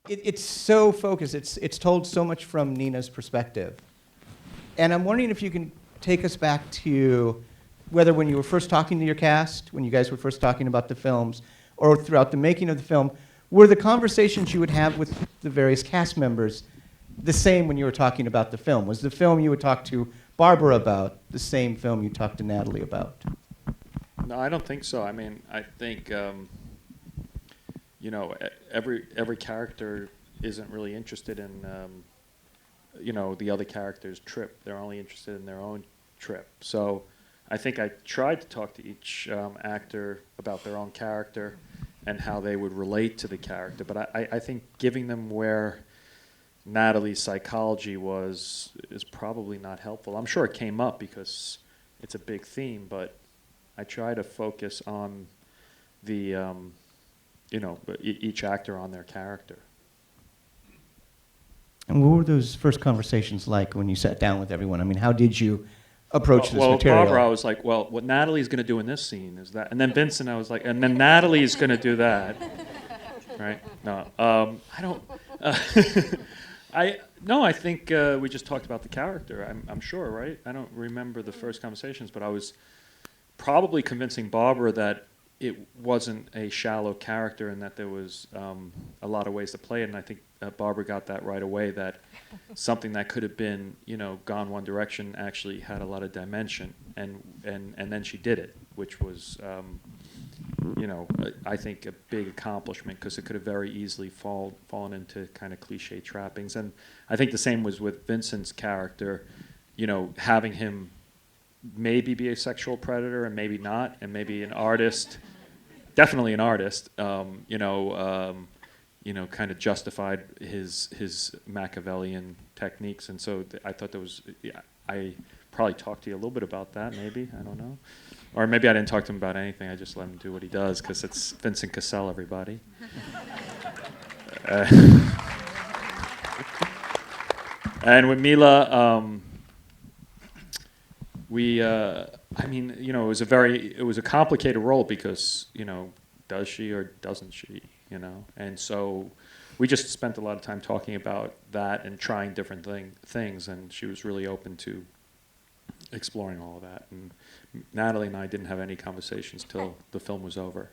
it's so focused. It's told so much from Nina's perspective. And I'm wondering if you can take us back to whether when you were first talking to your cast, when you guys were first talking about the films, or throughout the making of the film, were the conversations you would have with the various cast members the same when you were talking about the film? Was the film you would talk to Barbara about the same film you talked to Natalie about? No, I don't think so. I mean, I think every character isn't really interested in the other character's trip. They're only interested in their own trip. So I think I tried to talk to each actor about their own character and how they would relate to the character. But I think giving them where Natalie's psychology is probably not helpful. I'm sure it came up because it's a big theme, but I try to focus on the each actor on their character. And what were those first conversations like when you sat down with everyone? I mean, how did you approach this material? Well, Barbara, I was like, well, what Natalie's going to do in this scene is that. And then Vincent, I was like, and then Natalie's going to do that. Right? No. I don't... I think we just talked about the character, I'm sure, right? I don't remember the first conversations, but I was probably convincing Barbara that it wasn't a shallow character and that there was a lot of ways to play it. And I think Barbara got that right away, that something that could have been, gone one direction actually had a lot of dimension. And then she did it, which was, I think a big accomplishment, because it could have very easily fallen into kind of cliche trappings. And I think the same was with Vincent's character, having him maybe be a sexual predator and maybe not, and maybe an artist, definitely an artist, kind of justified his Machiavellian techniques. And so I thought I probably talked to you a little bit about that, maybe, I don't know. Or maybe I didn't talk to him about anything, I just let him do what he does, because it's Vincent Cassel, everybody. And with Mila, it was a complicated role because, does she or doesn't she, And so we just spent a lot of time talking about that and trying different things, and she was really open to exploring all of that. And Natalie and I didn't have any conversations till the film was over.